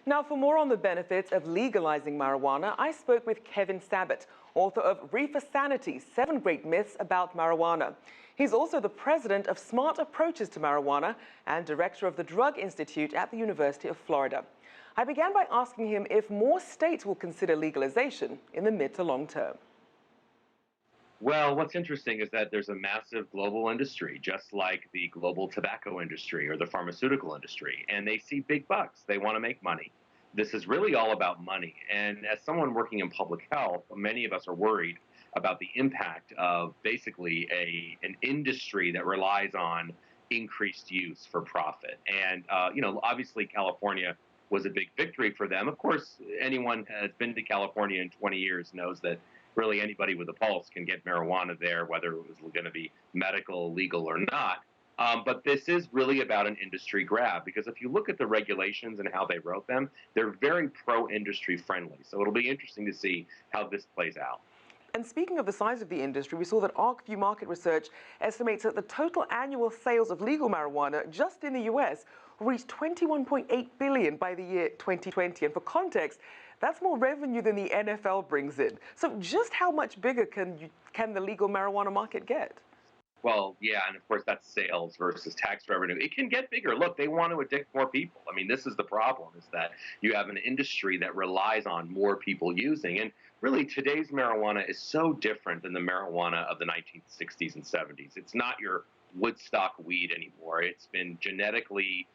Now, for more on the benefits of legalizing marijuana, I spoke with Kevin Sabet, author of Reefer Sanity, 7 Great Myths About Marijuana. He's also the president of Smart Approaches to Marijuana and director of the Drug Institute at the University of Florida. I began by asking him if more states will consider legalization in the mid to long term. Well, what's interesting is that there's a massive global industry, just like the global tobacco industry or the pharmaceutical industry, and they see big bucks. They want to make money. This is really all about money. And as someone working in public health, many of us are worried about the impact of basically an industry that relies on increased use for profit. And, obviously California was a big victory for them. Of course, anyone has been to California in 20 years knows that really anybody with a pulse can get marijuana there, whether it was going to be medical, legal, or not. But this is really about an industry grab, because if you look at the regulations and how they wrote them, they're very pro-industry friendly. So it'll be interesting to see how this plays out. And speaking of the size of the industry, we saw that Akuffo market research estimates that the total annual sales of legal marijuana just in the US reached $21.8 billion by the year 2020. And for context, that's more revenue than the NFL brings in. So just how much bigger can the legal marijuana market get? Well, yeah, and of course that's sales versus tax revenue. It can get bigger. Look, they want to addict more people. I mean, this is the problem, is that you have an industry that relies on more people using. And really, today's marijuana is so different than the marijuana of the 1960s and 70s. It's not your Woodstock weed anymore. It's been genetically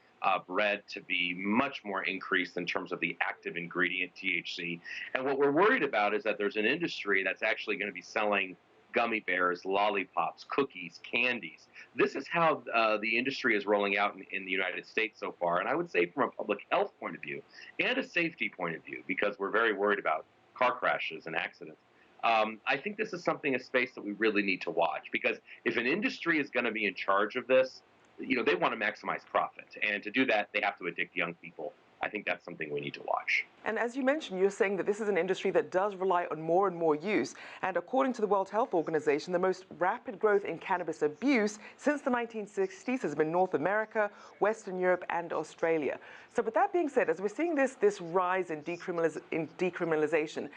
bred to be much more increased in terms of the active ingredient, THC. And what we're worried about is that there's an industry that's actually going to be selling gummy bears, lollipops, cookies, candies. This is how the industry is rolling out in the United States so far. And I would say from a public health point of view and a safety point of view, because we're very worried about car crashes and accidents, I think this is a space that we really need to watch. Because if an industry is going to be in charge of this, they want to maximize profit. And to do that, they have to addict young people. I think that's something we need to watch. And as you mentioned, you're saying that this is an industry that does rely on more and more use. And according to the World Health Organization, the most rapid growth in cannabis abuse since the 1960s has been North America, Western Europe, and Australia. So with that being said, as we're seeing this rise in decriminalization,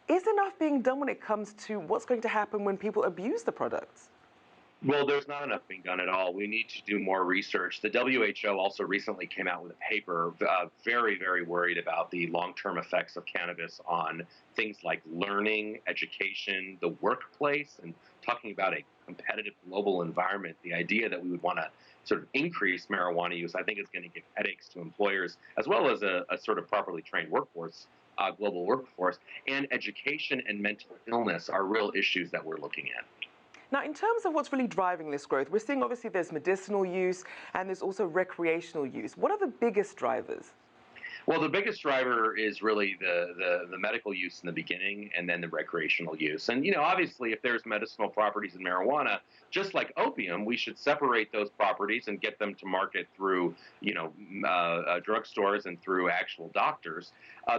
is enough being done when it comes to what's going to happen when people abuse the products? Well, there's not enough being done at all. We need to do more research. The WHO also recently came out with a paper very, very worried about the long-term effects of cannabis on things like learning, education, the workplace, and talking about a competitive global environment. The idea that we would want to sort of increase marijuana use, I think, is going to give headaches to employers, as well as a sort of properly trained workforce, global workforce. And education and mental illness are real issues that we're looking at. Now, in terms of what's really driving this growth, we're seeing obviously there's medicinal use and there's also recreational use. What are the biggest drivers? Well, the biggest driver is really the medical use in the beginning, and then the recreational use. And, obviously, if there's medicinal properties in marijuana, just like opium, we should separate those properties and get them to market through, drugstores and through actual doctors.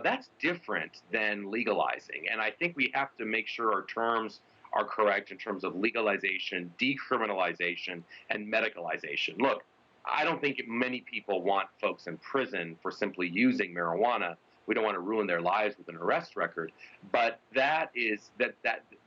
That's different than legalizing. And I think we have to make sure our terms are correct in terms of legalization, decriminalization, and medicalization. Look, I don't think many people want folks in prison for simply using marijuana. We don't want to ruin their lives with an arrest record. But that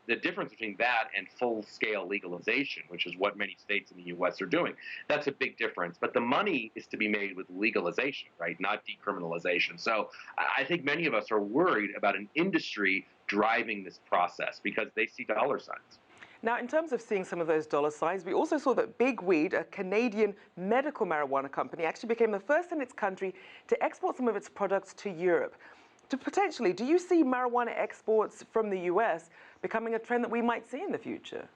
the difference between that and full-scale legalization, which is what many states in the U.S. are doing, that's a big difference. But the money is to be made with legalization, right, not decriminalization. So I think many of us are worried about an industry driving this process because they see dollar signs. Now, in terms of seeing some of those dollar signs, we also saw that Big Weed, a Canadian medical marijuana company, actually became the first in its country to export some of its products to Europe. Do you see marijuana exports from the US becoming a trend that we might see in the future?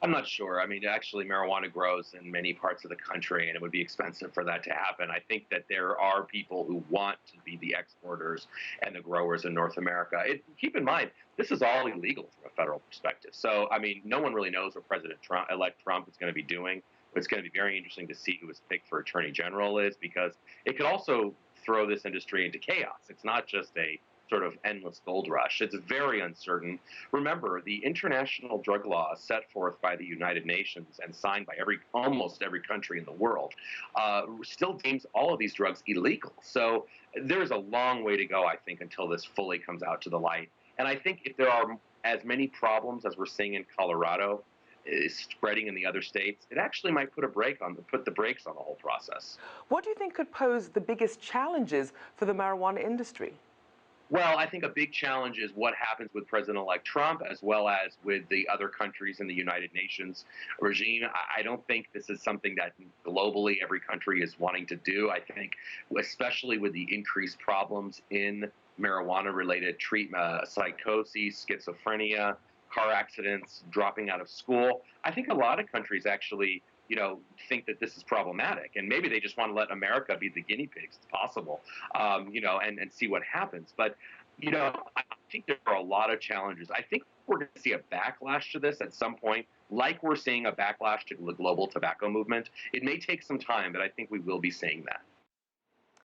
I'm not sure. I mean, actually, marijuana grows in many parts of the country, and it would be expensive for that to happen. I think that there are people who want to be the exporters and the growers in North America. Keep in mind, this is all illegal from a federal perspective. So, I mean, no one really knows what President-elect Trump is going to be doing. It's going to be very interesting to see who his pick for Attorney General is, because it could also throw this industry into chaos. It's not just a sort of endless gold rush. It's very uncertain. Remember, the international drug law set forth by the United Nations and signed by almost every country in the world still deems all of these drugs illegal. So there's a long way to go, I think, until this fully comes out to the light. And I think if there are as many problems as we're seeing in Colorado is spreading in the other states, it actually might put the brakes on the whole process. What do you think could pose the biggest challenges for the marijuana industry? Well, I think a big challenge is what happens with President-elect Trump, as well as with the other countries in the United Nations regime. I don't think this is something that globally every country is wanting to do. I think, especially with the increased problems in marijuana-related treatment, psychosis, schizophrenia, car accidents, dropping out of school, I think a lot of countries actually think that this is problematic, and maybe they just want to let America be the guinea pigs. It's possible, and see what happens. But, I think there are a lot of challenges. I think we're going to see a backlash to this at some point, like we're seeing a backlash to the global tobacco movement. It may take some time, but I think we will be seeing that.